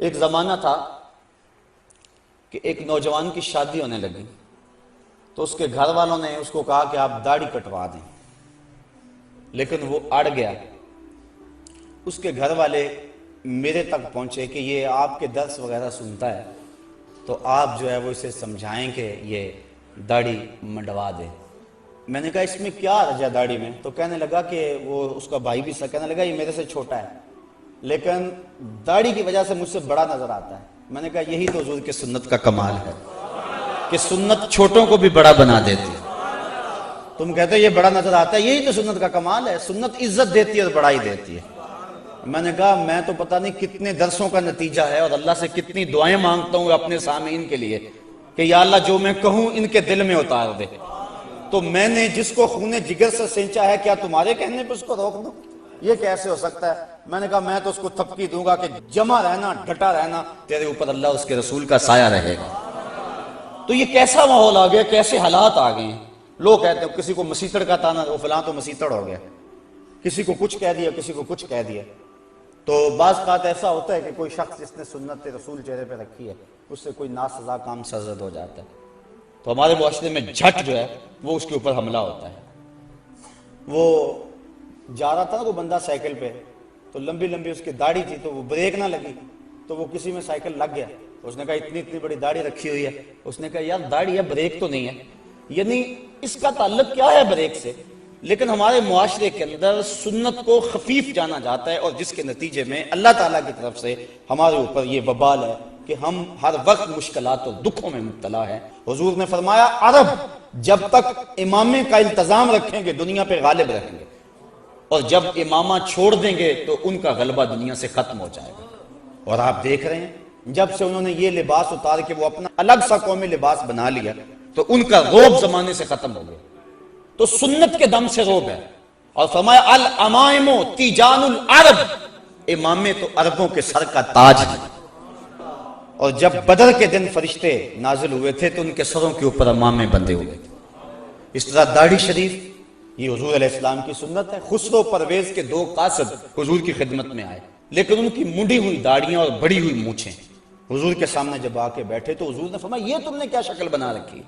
ایک زمانہ تھا کہ ایک نوجوان کی شادی ہونے لگی تو اس کے گھر والوں نے اس کو کہا کہ آپ داڑھی کٹوا دیں، لیکن وہ اڑ گیا۔ اس کے گھر والے میرے تک پہنچے کہ یہ آپ کے درس وغیرہ سنتا ہے تو آپ جو ہے وہ اسے سمجھائیں کہ یہ داڑھی منڈوا دے۔ میں نے کہا اس میں کیا حرج ہے داڑھی میں؟ تو کہنے لگا کہ وہ اس کا بھائی بھی کہنے لگا یہ میرے سے چھوٹا ہے لیکن داڑھی کی وجہ سے مجھ سے بڑا نظر آتا ہے۔ میں نے کہا یہی تو حضور کے سنت کا کمال ہے کہ سنت چھوٹوں کو بھی بڑا بنا دیتی ہے۔ تم کہتے یہ بڑا نظر آتا ہے، یہی تو سنت کا کمال ہے، سنت عزت دیتی ہے اور بڑائی دیتی ہے۔ میں نے کہا میں تو پتہ نہیں کتنے درسوں کا نتیجہ ہے اور اللہ سے کتنی دعائیں مانگتا ہوں اپنے سامعین کے لیے کہ یا اللہ جو میں کہوں ان کے دل میں اتار دے۔ تو میں نے جس کو خون جگر سے سینچا ہے کیا تمہارے کہنے پہ اس کو روک دوں؟ یہ کیسے ہو سکتا ہے؟ میں نے کہا میں تو اس کو تھپکی دوں گا کہ جمع رہنا، ڈٹا رہنا، تیرے اوپر اللہ اس کے رسول کا سایہ رہے گا۔ تو یہ کیسا ماحول آ گیا، کیسے حالات آ گئے ہیں۔ لوگ کہتے ہیں کسی کو مسیتڑ کا تانا، وہ فلاں تو مسیتڑ ہو گیا، کسی کو کچھ کہہ دیا، کسی کو کچھ کہہ دیا۔ تو بعض اوقات ایسا ہوتا ہے کہ کوئی شخص جس نے سنت رسول چہرے پہ رکھی ہے اس سے کوئی ناسزا کام سرزد ہو جاتا ہے تو ہمارے معاشرے میں جھٹ جو ہے وہ اس کے اوپر حملہ ہوتا ہے۔ وہ جا رہا تھا نا وہ بندہ سائیکل پہ، تو لمبی لمبی اس کی داڑھی تھی تو وہ بریک نہ لگی تو وہ کسی میں سائیکل لگ گیا۔ اس نے کہا اتنی بڑی داڑھی رکھی ہوئی ہے، اس نے کہا یار داڑھی ہے بریک تو نہیں ہے، یعنی اس کا تعلق کیا ہے بریک سے؟ لیکن ہمارے معاشرے کے اندر سنت کو خفیف جانا جاتا ہے اور جس کے نتیجے میں اللہ تعالیٰ کی طرف سے ہمارے اوپر یہ وبال ہے کہ ہم ہر وقت مشکلات اور دکھوں میں مبتلا ہیں۔ حضور نے فرمایا عرب جب تک امامے کا التزام رکھیں گے دنیا پہ غالب رہیں گے، اور جب امامہ چھوڑ دیں گے تو ان کا غلبہ دنیا سے ختم ہو جائے گا۔ اور آپ دیکھ رہے ہیں جب سے انہوں نے یہ لباس اتار کے وہ اپنا الگ سا قومی لباس بنا لیا تو ان کا رعب زمانے سے ختم ہو گیا۔ تو سنت کے دم سے رعب ہے۔ اور فرمایا الامائم تیجان العرب، امامے تو عربوں کے سر کا تاج ہے۔ اور جب بدر کے دن فرشتے نازل ہوئے تھے تو ان کے سروں کے اوپر امامے بندھے ہوئے تھے۔ اس طرح داڑھی شریف یہ حضور علیہ السلام کی سنت ہے۔ خسرو پرویز کے دو قاصد حضور کی خدمت میں آئے لیکن ان کی منڈی ہوئی داڑیاں اور بڑی ہوئی مونچھیں حضور کے سامنے جب آ کے بیٹھے تو حضور نے فرمایا یہ تم نے کیا شکل بنا رکھی؟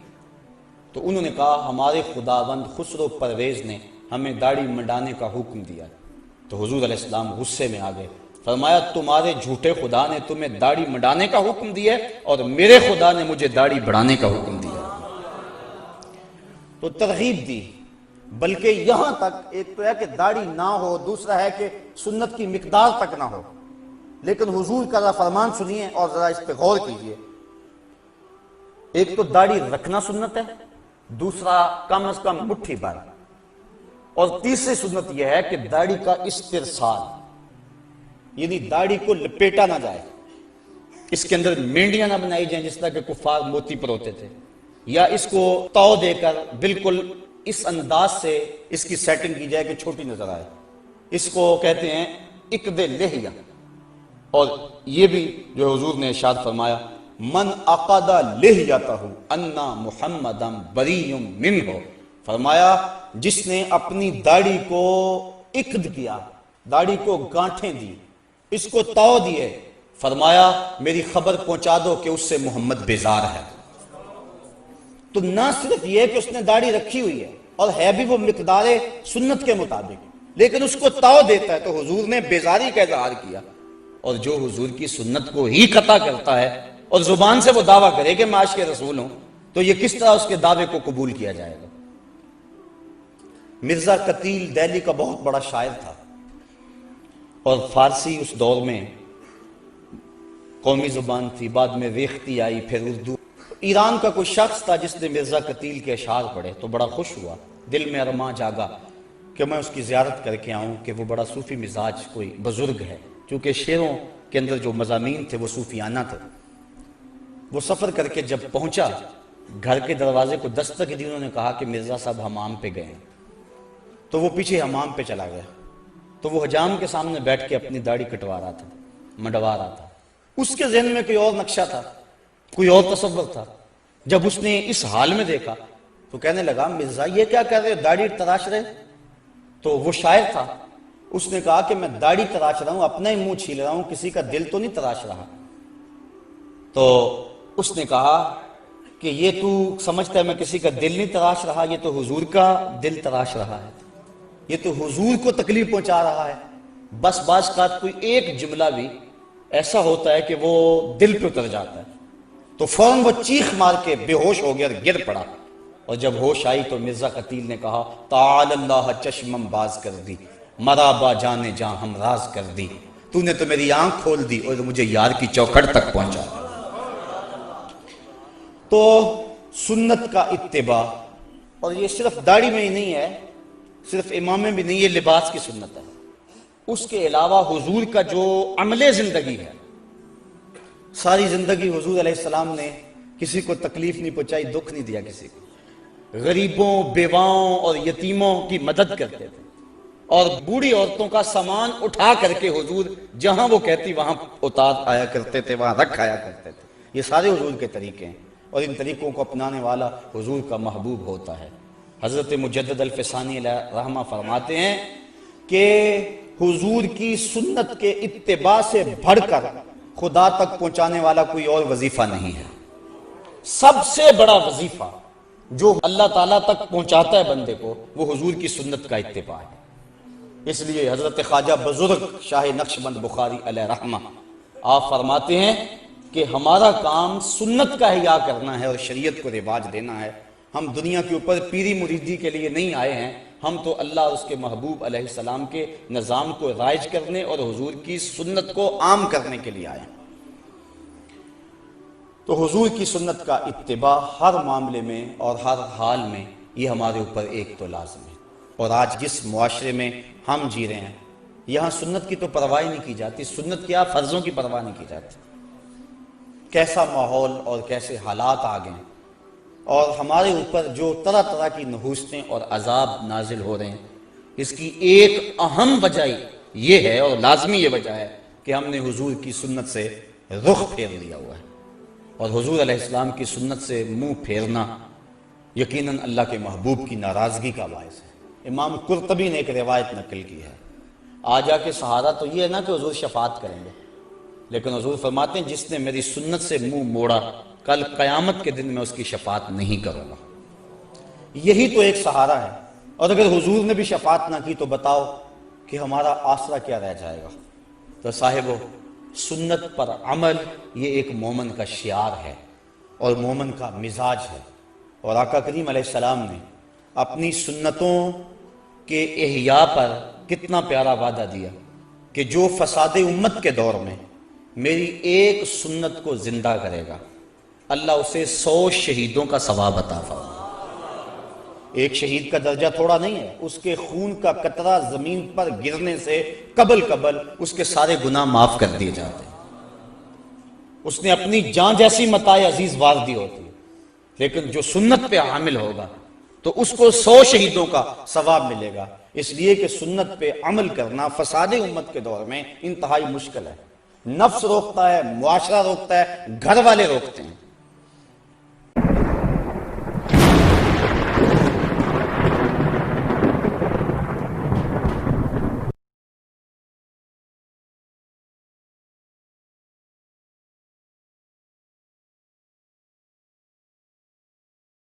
تو انہوں نے کہا ہمارے خداوند خسرو پرویز نے ہمیں داڑھی منڈانے کا حکم دیا۔ تو حضور علیہ السلام غصے میں آ گئے، فرمایا تمہارے جھوٹے خدا نے تمہیں داڑھی منڈانے کا حکم دیا اور میرے خدا نے مجھے داڑھی بڑھانے کا حکم دیا۔ تو ترغیب دی، بلکہ یہاں تک ایک تو ہے کہ داڑھی نہ ہو، دوسرا ہے کہ سنت کی مقدار تک نہ ہو۔ لیکن حضور کا فرمان سنیے اور ذرا اس پہ غور کیجئے۔ ایک تو داڑھی رکھنا سنت ہے، دوسرا کم از کم مٹھی بھر، اور تیسری سنت یہ ہے کہ داڑھی کا استرسال، یعنی داڑھی کو لپیٹا نہ جائے، اس کے اندر مینڈیاں نہ بنائی جائیں جس طرح کہ کفار موتی پر ہوتے تھے، یا اس کو تو دے کر بالکل اس انداز سے اس کی سیٹنگ کی جائے کہ چھوٹی نظر آئے۔ اس کو کہتے ہیں اقد لحیہ۔ اور یہ بھی جو حضور نے ارشاد فرمایا من عقد لحیتہ انا محمدا بری منہ، فرمایا جس نے اپنی داڑھی کو عقد کیا، داڑھی کو گانٹھیں دی، اس کو تو دیے، فرمایا میری خبر پہنچا دو کہ اس سے محمد بیزار ہے۔ تو نہ صرف یہ کہ اس نے داڑھی رکھی ہوئی ہے اور ہے بھی وہ مقدار سنت کے مطابق، لیکن اس کو تو دیتا ہے، تو حضور نے بیزاری کا اظہار کیا۔ اور جو حضور کی سنت کو ہی قطع کرتا ہے اور زبان سے وہ دعویٰ کرے کہ میں عاشق رسول ہوں، تو یہ کس طرح اس کے دعوے کو قبول کیا جائے گا؟ مرزا قتیل دہلی کا بہت بڑا شاعر تھا اور فارسی اس دور میں قومی زبان تھی، بعد میں ریختی آئی، پھر اردو۔ ایران کا کوئی شخص تھا جس نے مرزا قتیل کے اشعار پڑھے تو بڑا خوش ہوا، دل میں ارماں جاگا کہ میں اس کی زیارت کر کے آؤں کہ وہ بڑا صوفی مزاج کوئی بزرگ ہے، کیونکہ شعروں کے اندر جو مضامین تھے وہ صوفیانہ تھے۔ وہ سفر کر کے جب پہنچا، گھر کے دروازے کو دستک دی، انہوں نے کہا کہ مرزا صاحب حمام پہ گئے ہیں، تو وہ پیچھے حمام پہ چلا گیا۔ تو وہ حجام کے سامنے بیٹھ کے اپنی داڑھی کٹوا رہا تھا، منڈوا رہا تھا۔ اس کے ذہن میں کوئی اور نقشہ تھا، کوئی اور تصور تھا۔ جب اس نے اس حال میں دیکھا تو کہنے لگا مرزا یہ کیا کر رہے، داڑھی تراش رہے؟ تو وہ شاعر تھا، اس نے کہا کہ میں داڑھی تراش رہا ہوں، اپنا ہی منہ چھیل رہا ہوں، کسی کا دل تو نہیں تراش رہا۔ تو اس نے کہا کہ یہ تو سمجھتا ہے میں کسی کا دل نہیں تراش رہا، یہ تو حضور کا دل تراش رہا ہے، یہ تو حضور کو تکلیف پہنچا رہا ہے۔ بس بعض کا کوئی ایک جملہ بھی ایسا ہوتا ہے کہ وہ دل پہ اتر جاتا ہے، تو فوراً وہ چیخ مار کے بے ہوش ہو گیا اور گر پڑا، اور جب ہوش آئی تو مرزا قتیل نے کہا تعال اللہ چشمم باز کر دی، مرا با جانے جاں ہم راز کر دی، تو نے تو میری آنکھ کھول دی اور مجھے یار کی چوکھٹ تک پہنچا۔ تو سنت کا اتباع، اور یہ صرف داڑھی میں ہی نہیں ہے، صرف امامے بھی نہیں، یہ لباس کی سنت ہے، اس کے علاوہ حضور کا جو عمل زندگی ہے، ساری زندگی حضور علیہ السلام نے کسی کو تکلیف نہیں پہنچائی، دکھ نہیں دیا کسی کو، غریبوں، بیواؤں اور یتیموں کی مدد کرتے تھے، اور بوڑھی عورتوں کا سامان اٹھا کر کے حضور جہاں وہ کہتی وہاں اتار آیا کرتے تھے، وہاں رکھ آیا کرتے تھے۔ یہ سارے حضور کے طریقے ہیں، اور ان طریقوں کو اپنانے والا حضور کا محبوب ہوتا ہے۔ حضرت مجدد الفسانی علیہ رحمہ فرماتے ہیں کہ حضور کی سنت کے اتباع سے بڑھ کر خدا تک پہنچانے والا کوئی اور وظیفہ نہیں ہے۔ سب سے بڑا وظیفہ جو اللہ تعالیٰ تک پہنچاتا ہے بندے کو، وہ حضور کی سنت کا اتباع ہے۔ اس لیے حضرت خواجہ بزرگ شاہ نقشبند بخاری علیہ رحمہ آپ فرماتے ہیں کہ ہمارا کام سنت کا احیاء کرنا ہے اور شریعت کو رواج دینا ہے۔ ہم دنیا کے اوپر پیری مریدی کے لیے نہیں آئے ہیں، ہم تو اللہ اور اس کے محبوب علیہ السلام کے نظام کو رائج کرنے اور حضور کی سنت کو عام کرنے کے لیے آئے ہیں۔ تو حضور کی سنت کا اتباع ہر معاملے میں اور ہر حال میں یہ ہمارے اوپر ایک تو لازم ہے۔ اور آج جس معاشرے میں ہم جی رہے ہیں، یہاں سنت کی تو پرواہ نہیں کی جاتی، سنت کیا فرضوں کی پرواہ نہیں کی جاتی۔ کیسا ماحول اور کیسے حالات آ گئے، اور ہمارے اوپر جو طرح طرح کی نحوستیں اور عذاب نازل ہو رہے ہیں، اس کی ایک اہم وجہ یہ ہے اور لازمی یہ وجہ ہے کہ ہم نے حضور کی سنت سے رخ پھیر لیا ہوا ہے، اور حضور علیہ السلام کی سنت سے منہ پھیرنا یقیناً اللہ کے محبوب کی ناراضگی کا باعث ہے۔ امام قرطبی نے ایک روایت نقل کی ہے، آ جا کے سہارا تو یہ ہے نا کہ حضور شفاعت کریں گے، لیکن حضور فرماتے ہیں جس نے میری سنت سے منہ موڑا کل قیامت کے دن میں اس کی شفاعت نہیں کروں گا۔ یہی تو ایک سہارا ہے، اور اگر حضور نے بھی شفاعت نہ کی تو بتاؤ کہ ہمارا آسرا کیا رہ جائے گا۔ تو صاحبو، سنت پر عمل یہ ایک مومن کا شعار ہے اور مومن کا مزاج ہے، اور آقا کریم علیہ السلام نے اپنی سنتوں کے احیاء پر کتنا پیارا وعدہ دیا کہ جو فساد امت کے دور میں میری ایک سنت کو زندہ کرے گا، اللہ اسے 100 شہیدوں کا ثواب عطا فرمائے۔ ایک شہید کا درجہ تھوڑا نہیں ہے، اس کے خون کا قطرہ زمین پر گرنے سے قبل اس کے سارے گناہ معاف کر دیے جاتے ہیں۔ اس نے اپنی جان جیسی متاع عزیز وار دی ہوتی ہے، لیکن جو سنت پہ حامل ہوگا تو اس کو 100 شہیدوں کا ثواب ملے گا، اس لیے کہ سنت پہ عمل کرنا فساد امت کے دور میں انتہائی مشکل ہے۔ نفس روکتا ہے، معاشرہ روکتا ہے، گھر والے روکتے ہیں،